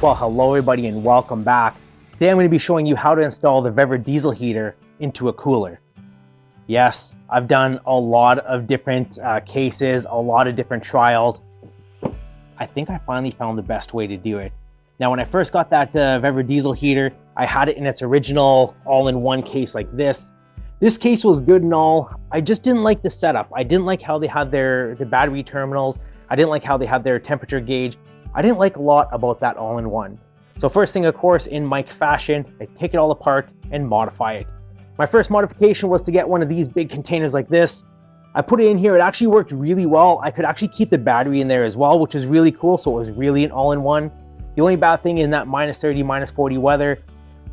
Well, hello everybody and welcome back. Today I'm going to be showing you how to install the VEVOR diesel heater into a cooler. Yes, I've done a lot of different cases, a lot of different trials. I think I finally found the best way to do it. Now, when I first got that VEVOR diesel heater, I had it in its original all-in-one case like this. This case was good and all. I just didn't like the setup. I didn't like how they had the battery terminals. I didn't like how they had their temperature gauge. I didn't like a lot about that all-in-one. So first thing, of course, in Mike fashion, I take it all apart and modify it. My first modification was to get one of these big containers like this. I put it in here. It actually worked really well. I could actually keep the battery in there as well, which is really cool. So it was really an all-in-one. The only bad thing in that -30, -40 weather,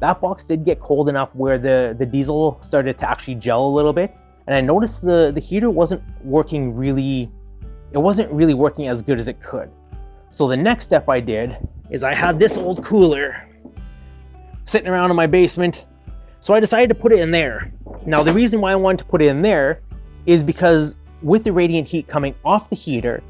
that box did get cold enough where the diesel started to actually gel a little bit. And I noticed the heater wasn't really working as good as it could. So the next step I did is I had this old cooler sitting around in my basement. So I decided to put it in there. Now, the reason why I wanted to put it in there is because with the radiant heat coming off the heater,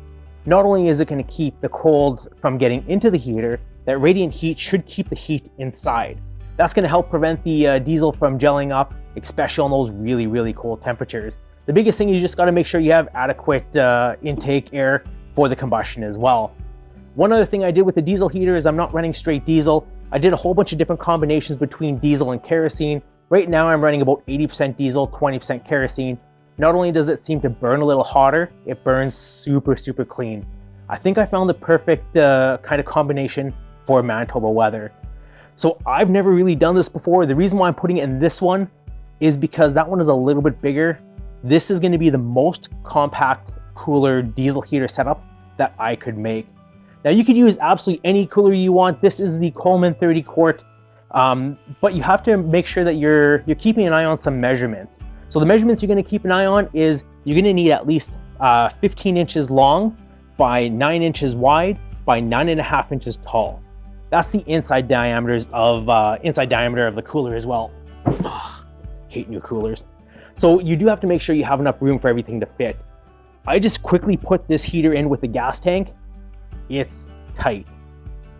not only is it going to keep the cold from getting into the heater, that radiant heat should keep the heat inside. That's going to help prevent the diesel from gelling up, especially on those really, really cold temperatures. The biggest thing is you just got to make sure you have adequate intake air for the combustion as well. One other thing I did with the diesel heater is I'm not running straight diesel. I did a whole bunch of different combinations between diesel and kerosene. Right now I'm running about 80% diesel, 20% kerosene. Not only does it seem to burn a little hotter, it burns super, super clean. I think I found the perfect kind of combination for Manitoba weather. So I've never really done this before. The reason why I'm putting it in this one is because that one is a little bit bigger. This is going to be the most compact cooler diesel heater setup that I could make. Now, you could use absolutely any cooler you want. This is the Coleman 30 quart, but you have to make sure that you're keeping an eye on some measurements. So the measurements you're going to keep an eye on is you're going to need at least 15 inches long by 9 inches wide by 9.5 inches tall. That's the inside diameter of the cooler as well. Ugh, hate new coolers. So you do have to make sure you have enough room for everything to fit. I just quickly put this heater in with the gas tank. It's tight.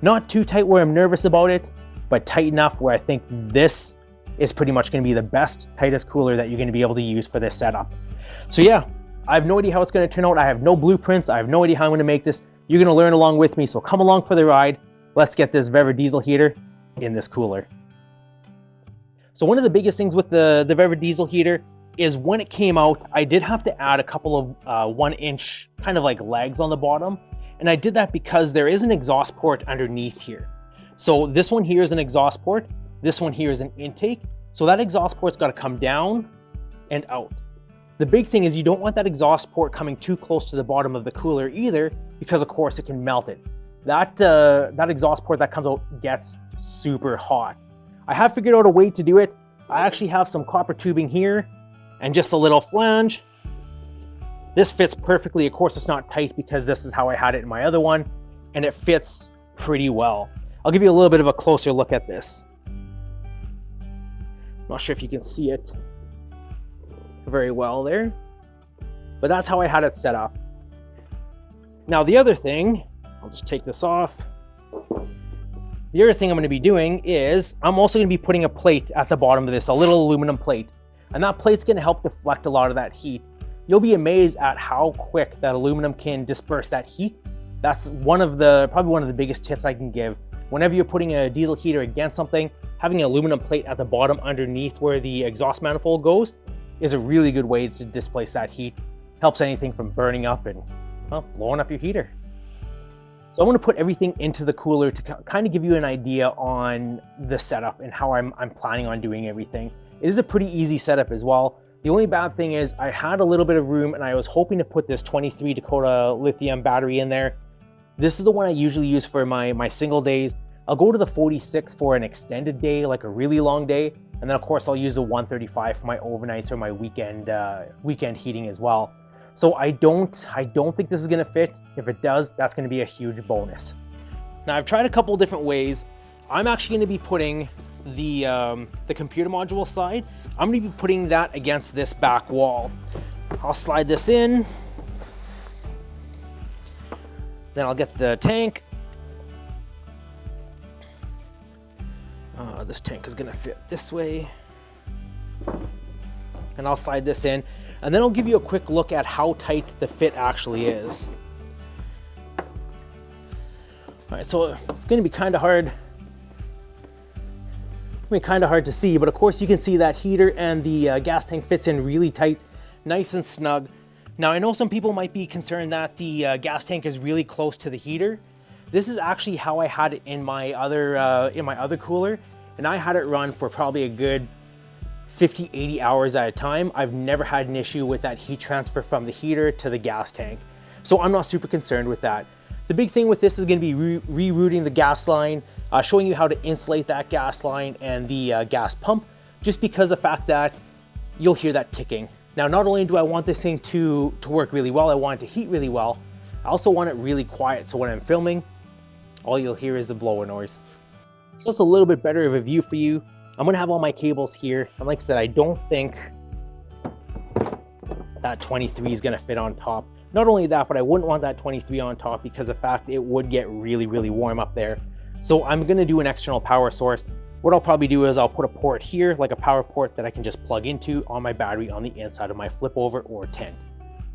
Not too tight where I'm nervous about it, but tight enough where I think this is pretty much going to be the best, tightest cooler that you're going to be able to use for this setup. So yeah, I have no idea how it's going to turn out. I have no blueprints. I have no idea how I'm going to make this. You're going to learn along with me, so come along for the ride. Let's get this VEVOR diesel heater in this cooler. So one of the biggest things with the VEVOR diesel heater is when it came out, I did have to add a couple of 1-inch kind of like legs on the bottom. And I did that because there is an exhaust port underneath here. So this one here is an exhaust port. This one here is an intake. So that exhaust port's got to come down and out. The big thing is you don't want that exhaust port coming too close to the bottom of the cooler either, because of course it can melt it. That exhaust port that comes out gets super hot. I have figured out a way to do it. I actually have some copper tubing here and just a little flange. This fits perfectly. Of course, it's not tight because this is how I had it in my other one, and it fits pretty well. I'll give you a little bit of a closer look at this. Not sure if you can see it very well there, but that's how I had it set up. Now, the other thing, I'll just take this off. The other thing I'm going to be doing is I'm also going to be putting a plate at the bottom of this, a little aluminum plate, and that plate's going to help deflect a lot of that heat. You'll be amazed at how quick that aluminum can disperse that heat. That's probably one of the biggest tips I can give. Whenever you're putting a diesel heater against something, having an aluminum plate at the bottom underneath where the exhaust manifold goes is a really good way to displace that heat. Helps anything from burning up and, well, blowing up your heater. So I'm going to put everything into the cooler to kind of give you an idea on the setup and how I'm planning on doing everything. It is a pretty easy setup as well. The only bad thing is I had a little bit of room and I was hoping to put this 23 Dakota Lithium battery in there. This is the one I usually use for my single days. I'll go to the 46 for an extended day, like a really long day. And then of course I'll use the 135 for my overnights or my weekend heating as well. So I don't think this is gonna fit. If it does, that's gonna be a huge bonus. Now I've tried a couple different ways. I'm actually gonna be putting the computer module side. I'm going to be putting that against this back wall. I'll slide this in. Then I'll get the tank. This tank is gonna fit this way. And I'll slide this in, and then I'll give you a quick look at how tight the fit actually is. All right, so it's gonna be kind of hard. Kind of hard to see, but of course you can see that heater and the gas tank fits in really tight, nice and snug. Now I know some people might be concerned that the gas tank is really close to the heater. This is actually how I had it in my other cooler, and I had it run for probably a good 50-80 hours at a time. I've never had an issue with that heat transfer from the heater to the gas tank, so I'm not super concerned with that. The big thing with this is going to be rerouting the gas line, showing you how to insulate that gas line and the gas pump, just because of the fact that you'll hear that ticking. Now, not only do I want this thing to work really well, I want it to heat really well, I also want it really quiet, so when I'm filming, all you'll hear is the blower noise. So that's a little bit better of a view for you. I'm gonna have all my cables here, and like I said, I don't think that 23 is gonna fit on top. Not only that, but I wouldn't want that 23 on top because of the fact it would get really, really warm up there. So I'm gonna do an external power source. What I'll probably do is I'll put a port here, like a power port that I can just plug into on my battery on the inside of my flip over or tent.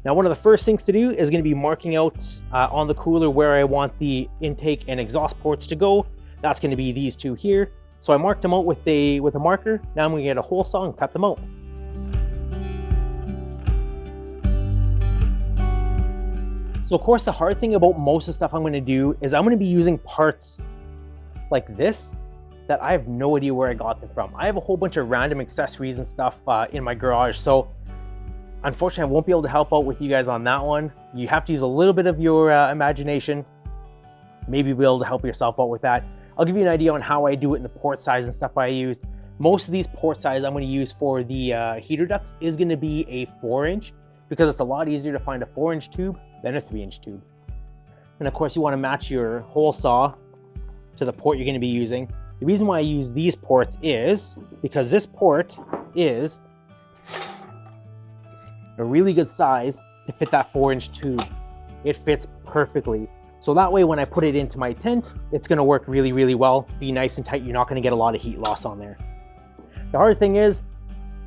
Now, one of the first things to do is gonna be marking out on the cooler where I want the intake and exhaust ports to go. That's gonna be these two here. So I marked them out with a marker. Now I'm gonna get a hole saw and cut them out. So of course, the hard thing about most of the stuff I'm gonna do is I'm gonna be using parts like this that I have no idea where I got them from. I have a whole bunch of random accessories and stuff in my garage. So unfortunately, I won't be able to help out with you guys on that one. You have to use a little bit of your imagination. Maybe be able to help yourself out with that. I'll give you an idea on how I do it and the port size and stuff I use. Most of these port sizes I'm gonna use for the heater ducts is gonna be a 4-inch because it's a lot easier to find a 4-inch tube than a 3-inch tube. And of course, you wanna match your hole saw to the port you're gonna be using. The reason why I use these ports is because this port is a really good size to fit that 4-inch tube. It fits perfectly. So that way, when I put it into my tent, it's gonna work really, really well, be nice and tight. You're not gonna get a lot of heat loss on there. The hard thing is,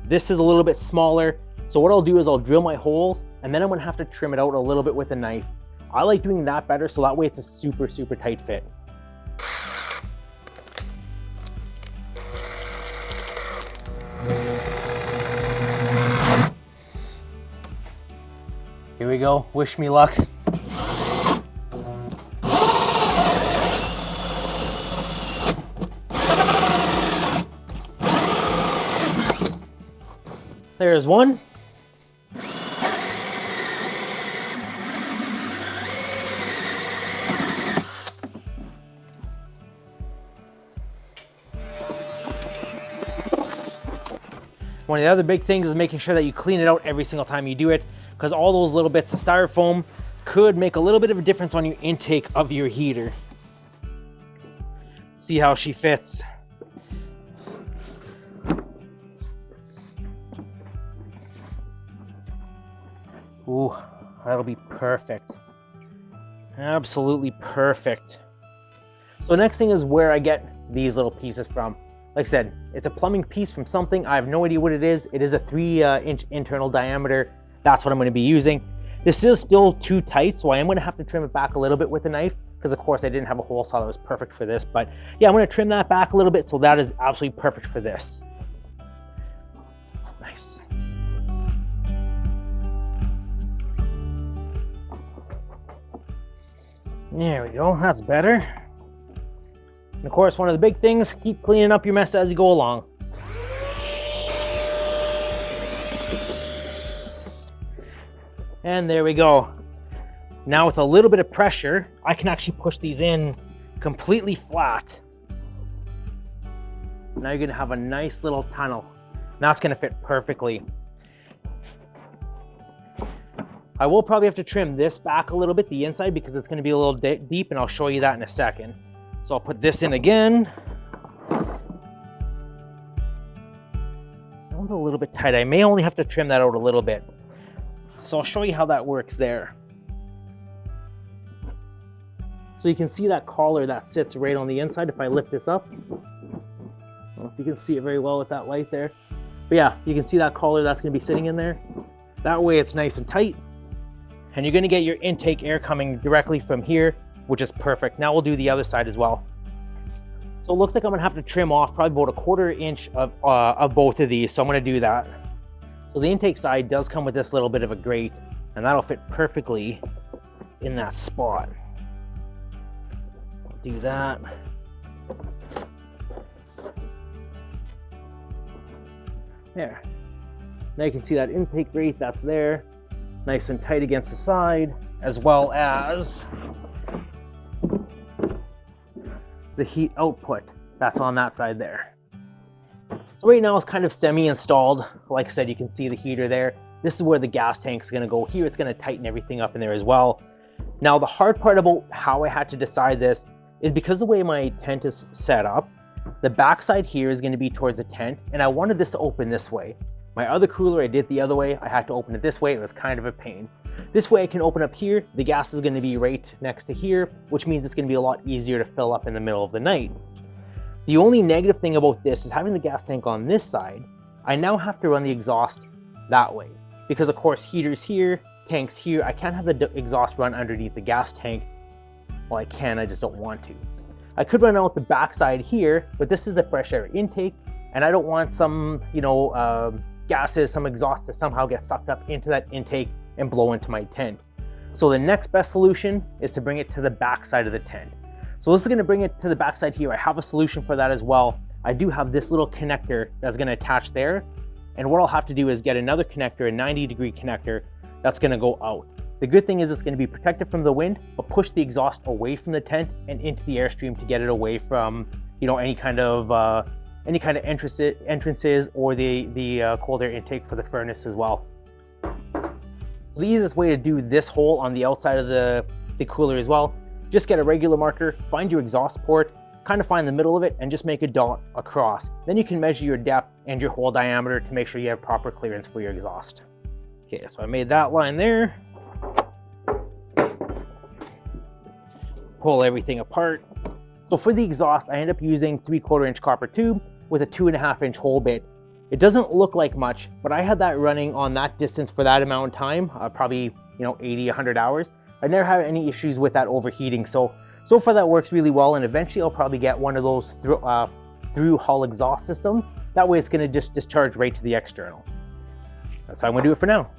this is a little bit smaller. So what I'll do is I'll drill my holes and then I'm gonna have to trim it out a little bit with a knife. I like doing that better, so that way it's a super, super tight fit. Here we go, wish me luck. There's one. One of the other big things is making sure that you clean it out every single time you do it, because all those little bits of styrofoam could make a little bit of a difference on your intake of your heater. See how she fits. Ooh, that'll be perfect. Absolutely perfect. So next thing is where I get these little pieces from. Like I said, it's a plumbing piece from something. I have no idea what it is. It is a 3-inch internal diameter. That's what I'm gonna be using. This is still too tight, so I am gonna have to trim it back a little bit with a knife, because of course I didn't have a hole saw that was perfect for this. But yeah, I'm gonna trim that back a little bit, so that is absolutely perfect for this. Nice. There we go, that's better. And of course, one of the big things, keep cleaning up your mess as you go along. And there we go. Now with a little bit of pressure, I can actually push these in completely flat. Now you're gonna have a nice little tunnel. And that's gonna fit perfectly. I will probably have to trim this back a little bit, the inside, because it's gonna be a little deep, and I'll show you that in a second. So I'll put this in again. That was a little bit tight. I may only have to trim that out a little bit. So I'll show you how that works there. So you can see that collar that sits right on the inside. If I lift this up, don't know if you can see it very well with that light there. But yeah, you can see that collar that's gonna be sitting in there. That way it's nice and tight. And you're gonna get your intake air coming directly from here, which is perfect. Now we'll do the other side as well. So it looks like I'm gonna have to trim off probably about 1/4 inch of both of these. So I'm gonna do that. So the intake side does come with this little bit of a grate, and that'll fit perfectly in that spot. I'll do that. There. Now you can see that intake grate that's there, nice and tight against the side, as well as the heat output that's on that side there. So right now it's kind of semi-installed. Like I said, you can see the heater there. This is where the gas tank's gonna go here. It's gonna tighten everything up in there as well. Now the hard part about how I had to decide this is because the way my tent is set up, the backside here is gonna be towards the tent, and I wanted this to open this way. My other cooler, I did the other way. I had to open it this way. It was kind of a pain. This way I can open up here. The gas is gonna be right next to here, which means it's gonna be a lot easier to fill up in the middle of the night. The only negative thing about this is having the gas tank on this side, I now have to run the exhaust that way. Because of course, heaters here, tanks here, I can't have the exhaust run underneath the gas tank. Well, I can, I just don't want to. I could run out the backside here, but this is the fresh air intake, and I don't want some, gases, some exhaust to somehow get sucked up into that intake and blow into my tent. So the next best solution is to bring it to the backside of the tent. So this is gonna bring it to the backside here. I have a solution for that as well. I do have this little connector that's gonna attach there. And what I'll have to do is get another connector, a 90-degree connector, that's gonna go out. The good thing is it's gonna be protected from the wind, but push the exhaust away from the tent and into the airstream to get it away from, any kind of entrances or the cold air intake for the furnace as well. So the easiest way to do this hole on the outside of the cooler as well, just get a regular marker, find your exhaust port, kind of find the middle of it, and just make a dot across. Then you can measure your depth and your hole diameter to make sure you have proper clearance for your exhaust. Okay, so I made that line there. Pull everything apart. So for the exhaust, I end up using 3/4 inch copper tube with a 2.5 inch hole bit. It doesn't look like much, but I had that running on that distance for that amount of time, probably 80, 100 hours. I never had any issues with that overheating. So far that works really well, and eventually I'll probably get one of those through hull exhaust systems. That way it's gonna just discharge right to the external. That's how I'm gonna do it for now.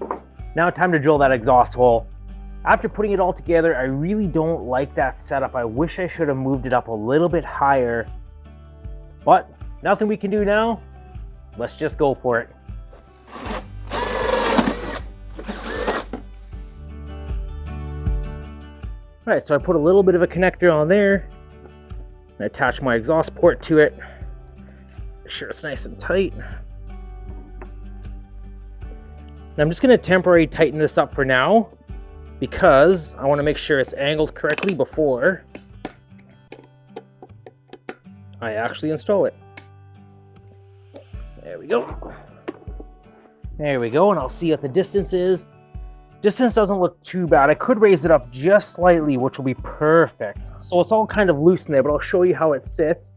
Now time to drill that exhaust hole. After putting it all together, I really don't like that setup. I wish I should have moved it up a little bit higher, but nothing we can do now. Let's just go for it. All right, so I put a little bit of a connector on there and attach my exhaust port to it. Make sure it's nice and tight. And I'm just gonna temporarily tighten this up for now because I wanna make sure it's angled correctly before I actually install it. There we go. There we go, and I'll see what the distance is. Distance doesn't look too bad. I could raise it up just slightly, which will be perfect. So it's all kind of loose in there, but I'll show you how it sits.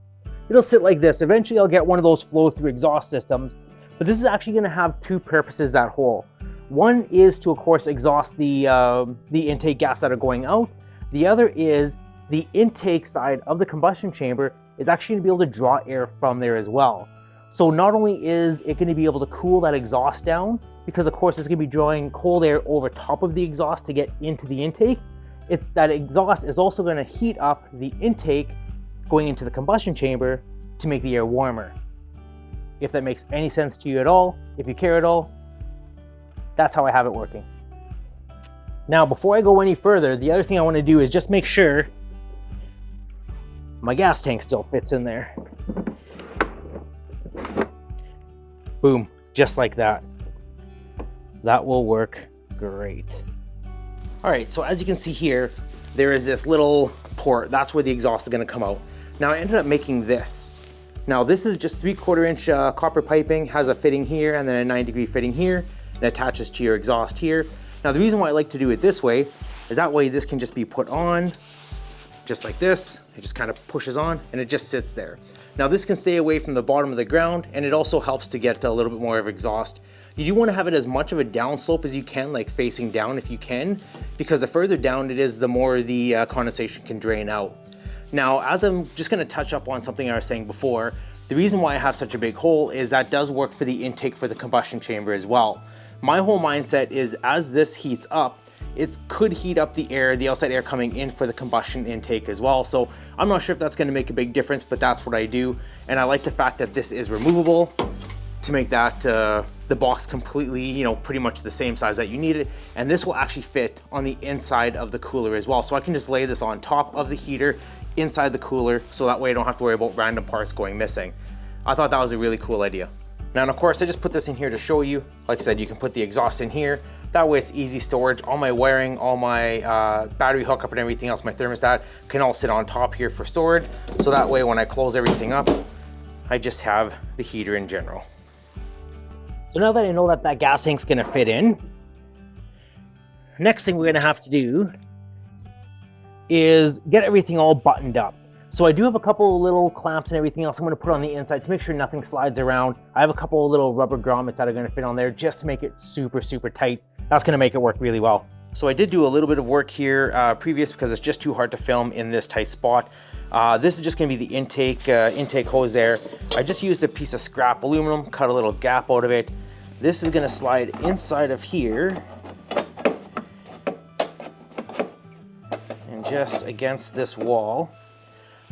It'll sit like this. Eventually I'll get one of those flow through exhaust systems, but this is actually gonna have two purposes, that hole. One is to, of course, exhaust the intake gas that are going out. The other is the intake side of the combustion chamber is actually gonna be able to draw air from there as well. So not only is it gonna be able to cool that exhaust down, because of course it's gonna be drawing cold air over top of the exhaust to get into the intake, it's that exhaust is also gonna heat up the intake going into the combustion chamber to make the air warmer. If that makes any sense to you at all, if you care at all, that's how I have it working. Now, before I go any further, the other thing I wanna do is just make sure my gas tank still fits in there. Boom, just like that. That will work great. All right, so as you can see here, there is this little port. That's where the exhaust is gonna come out. Now I ended up making this. Now this is just 3/4 inch copper piping, has a fitting here and then a 90-degree fitting here, and attaches to your exhaust here. Now the reason why I like to do it this way is that way this can just be put on, just like this. It just kind of pushes on and it just sits there. Now this can stay away from the bottom of the ground, and it also helps to get a little bit more of exhaust. You do want to have it as much of a downslope as you can, like facing down if you can, because the further down it is, the more the condensation can drain out. Now, as I'm just going to touch up on something I was saying before, the reason why I have such a big hole is that does work for the intake for the combustion chamber as well. My whole mindset is as this heats up, it could heat up the air, the outside air coming in for the combustion intake as well. So I'm not sure if that's going to make a big difference, but that's what I do. And I like the fact that this is removable to make that the box completely, you know, pretty much the same size that you need it. And this will actually fit on the inside of the cooler as well. So I can just lay this on top of the heater inside the cooler, so that way I don't have to worry about random parts going missing. I thought that was a really cool idea. Now, and of course, I just put this in here to show you. Like I said, you can put the exhaust in here. That way it's easy storage. All my wiring, all my battery hookup and everything else, my thermostat can all sit on top here for storage. So that way when I close everything up, I just have the heater in general. So now that I know that that gas tank's gonna fit in, next thing we're gonna have to do is get everything all buttoned up. So I do have a couple of little clamps and everything else I'm gonna put on the inside to make sure nothing slides around. I have a couple of little rubber grommets that are gonna fit on there just to make it super, super tight. That's gonna make it work really well. So I did do a little bit of work here previous because it's just too hard to film in this tight spot. This is just gonna be the intake hose there. I just used a piece of scrap aluminum, cut a little gap out of it. This is gonna slide inside of here and just against this wall.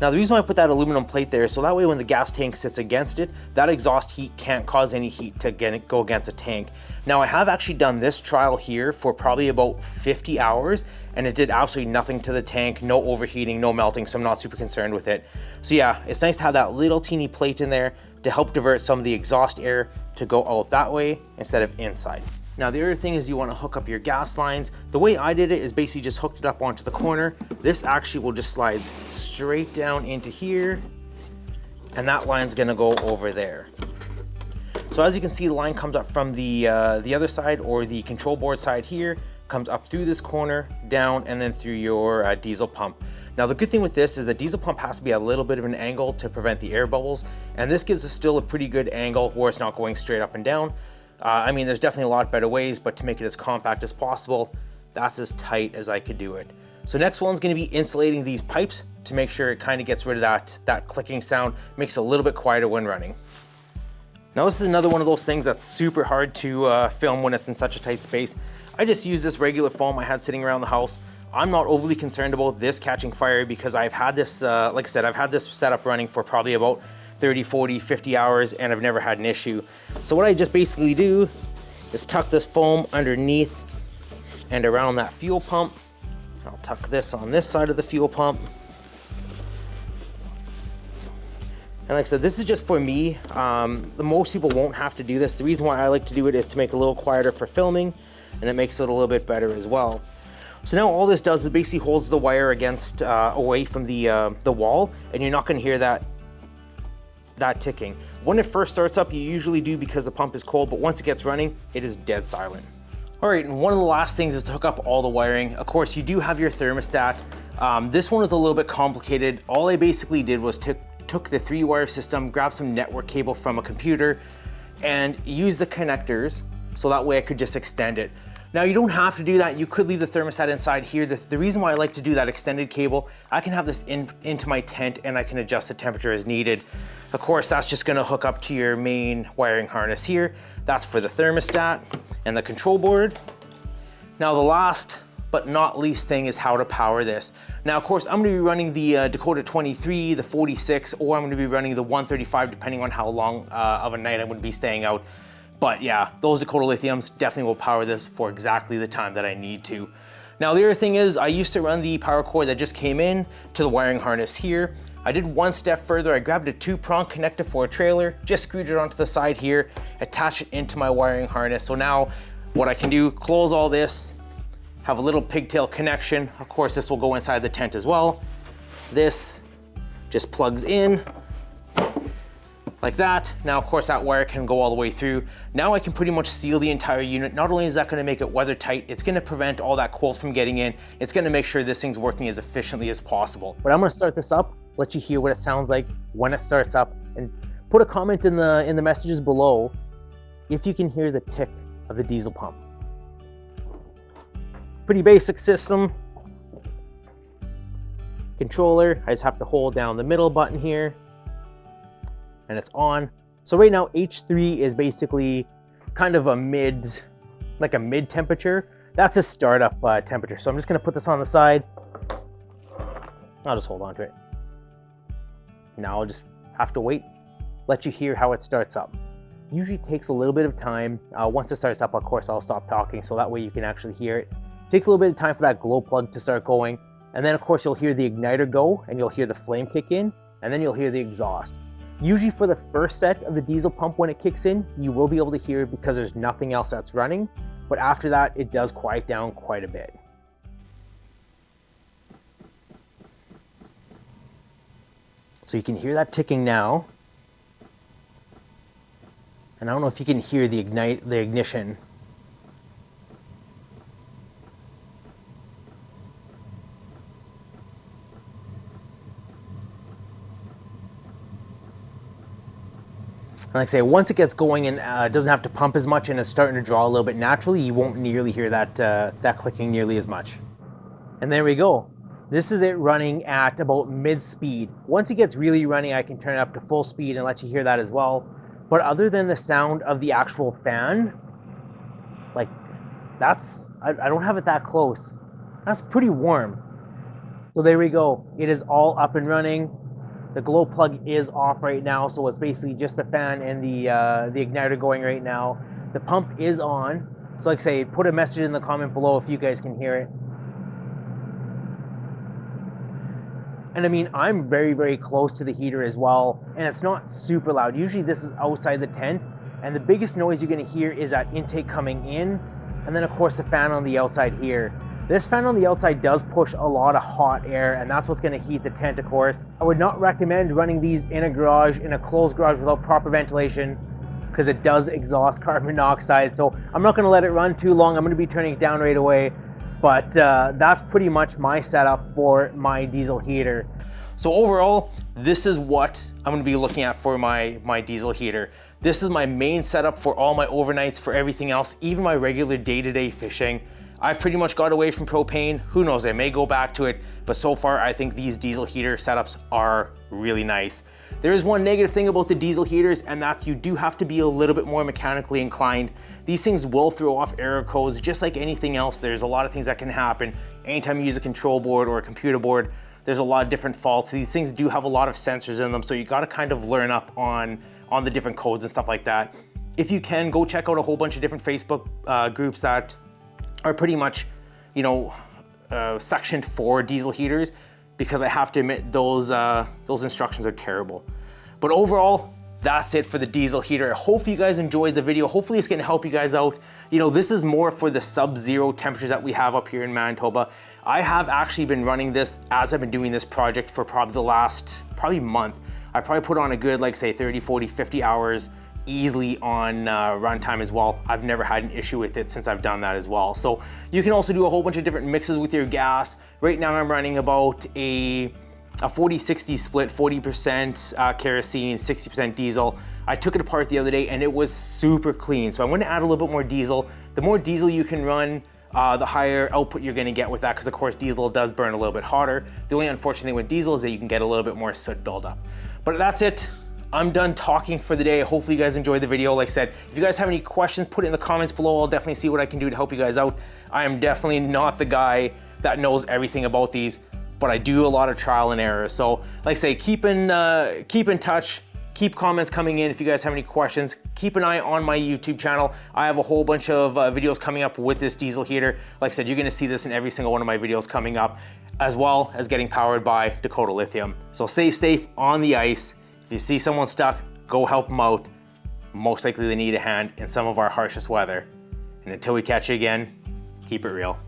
Now the reason why I put that aluminum plate there is so that way when the gas tank sits against it, that exhaust heat can't cause any heat to go against the tank. Now I have actually done this trial here for probably about 50 hours and it did absolutely nothing to the tank, no overheating, no melting, so I'm not super concerned with it. So yeah, it's nice to have that little teeny plate in there to help divert some of the exhaust air to go out that way instead of inside. Now the other thing is you want to hook up your gas lines. The way I did it is basically just hooked it up onto the corner. This actually will just slide straight down into here and that line's going to go over there. So as you can see, the line comes up from the other side or the control board side here, comes up through this corner, down, and then through your diesel pump. Now the good thing with this is the diesel pump has to be at a little bit of an angle to prevent the air bubbles, and this gives us still a pretty good angle where it's not going straight up and down. I mean, there's definitely a lot better ways, but to make it as compact as possible, that's as tight as I could do it. So next one's gonna be insulating these pipes to make sure it kind of gets rid of that clicking sound, makes it a little bit quieter when running. Now this is another one of those things that's super hard to film when it's in such a tight space. I just use this regular foam I had sitting around the house. I'm not overly concerned about this catching fire because I've had this, like I said, I've had this setup running for probably about 30, 40, 50 hours and I've never had an issue. So what I just basically do is tuck this foam underneath and around that fuel pump. I'll tuck this on this side of the fuel pump. And like I said, this is just for me. Most people won't have to do this. The reason why I like to do it is to make it a little quieter for filming and it makes it a little bit better as well. So now all this does is basically holds the wire against, away from the wall, and you're not gonna hear that ticking. When it first starts up, you usually do because the pump is cold, but once it gets running, it is dead silent. All right, and one of the last things is to hook up all the wiring. Of course, you do have your thermostat. This one is a little bit complicated. All I basically did was took the 3-wire system, grabbed some network cable from a computer, and used the connectors, so that way I could just extend it. Now you don't have to do that. You could leave the thermostat inside here. The reason why I like to do that extended cable, I can have this into my tent and I can adjust the temperature as needed. Of course, that's just gonna hook up to your main wiring harness here. That's for the thermostat and the control board. Now the last but not least thing is how to power this. Now, of course, I'm gonna be running the Dakota 23, the 46, or I'm gonna be running the 135, depending on how long of a night I'm gonna be staying out. But yeah, those Dakota Lithiums definitely will power this for exactly the time that I need to. Now, the other thing is I used to run the power cord that just came in to the wiring harness here. I did one step further. I grabbed a 2-prong connector for a trailer, just screwed it onto the side here, attached it into my wiring harness. So now what I can do, close all this, have a little pigtail connection. Of course, this will go inside the tent as well. This just plugs in like that. Now, of course, that wire can go all the way through. Now I can pretty much seal the entire unit. Not only is that gonna make it weather tight, it's gonna prevent all that cold from getting in. It's gonna make sure this thing's working as efficiently as possible. But I'm gonna start this up let you hear what it sounds like when it starts up, and put a comment in the messages below if you can hear the tick of the diesel pump. Pretty basic system. Controller, I just have to hold down the middle button here and it's on. So right now H3 is basically kind of a mid temperature. That's a startup temperature. So I'm just gonna put this on the side. I'll just hold on to it. Now I'll just have to wait, let you hear how it starts up. Usually takes a little bit of time. Once it starts up, of course, I'll stop talking so that way you can actually hear it. Takes a little bit of time for that glow plug to start going. And then of course you'll hear the igniter go and you'll hear the flame kick in and then you'll hear the exhaust. Usually for the first set of the diesel pump when it kicks in, you will be able to hear it because there's nothing else that's running. But after that, it does quiet down quite a bit. So you can hear that ticking now. And I don't know if you can hear the ignition. Like I say, once it gets going and doesn't have to pump as much and it's starting to draw a little bit naturally, you won't nearly hear that clicking nearly as much. And there we go. This is it running at about mid-speed. Once it gets really running, I can turn it up to full speed and let you hear that as well. But other than the sound of the actual fan, like I don't have it that close. That's pretty warm. So there we go. It is all up and running. The glow plug is off right now, so it's basically just the fan and the igniter going right now. The pump is on. So like I say, put a message in the comment below if you guys can hear it. And I mean, I'm very, very close to the heater as well, and it's not super loud. Usually this is outside the tent, and the biggest noise you're gonna hear is that intake coming in, and then of course the fan on the outside here. This fan on the outside does push a lot of hot air, and that's what's gonna heat the tent, of course. I would not recommend running these in a garage, in a closed garage without proper ventilation, because it does exhaust carbon monoxide. So I'm not gonna let it run too long. I'm gonna be turning it down right away. But that's pretty much my setup for my diesel heater. So overall, this is what I'm gonna be looking at for my diesel heater. This is my main setup for all my overnights, for everything else, even my regular day-to-day fishing. I've pretty much got away from propane. Who knows, I may go back to it, but so far I think these diesel heater setups are really nice. There is one negative thing about the diesel heaters, and that's you do have to be a little bit more mechanically inclined. These things will throw off error codes just like anything else. There's a lot of things that can happen. Anytime you use a control board or a computer board, there's a lot of different faults. These things do have a lot of sensors in them, so you gotta kind of learn up on the different codes and stuff like that. If you can, go check out a whole bunch of different Facebook groups that are pretty much, you know, sectioned for diesel heaters, because I have to admit those instructions are terrible. But overall, that's it for the diesel heater. I hope you guys enjoyed the video. Hopefully it's gonna help you guys out. You know, this is more for the sub-zero temperatures that we have up here in Manitoba. I have actually been running this as I've been doing this project for probably the last month. I probably put on a good, like say 30, 40, 50 hours easily on runtime as well. I've never had an issue with it since I've done that as well. So you can also do a whole bunch of different mixes with your gas. Right now I'm running about a 40-60 split, 40% kerosene, 60% diesel. I took it apart the other day and it was super clean. So I'm gonna add a little bit more diesel. The more diesel you can run, the higher output you're gonna get with that, because of course diesel does burn a little bit hotter. The only unfortunate thing with diesel is that you can get a little bit more soot buildup. But that's it. I'm done talking for the day. Hopefully you guys enjoyed the video. Like I said, if you guys have any questions, put it in the comments below. I'll definitely see what I can do to help you guys out. I am definitely not the guy that knows everything about these, but I do a lot of trial and error. So like I say, keep in touch, keep comments coming in if you guys have any questions. Keep an eye on my YouTube channel. I have a whole bunch of videos coming up with this diesel heater. Like I said, you're gonna see this in every single one of my videos coming up, as well as getting powered by Dakota Lithium. So stay safe on the ice. If you see someone stuck, go help them out. Most likely they need a hand in some of our harshest weather. And until we catch you again, keep it real.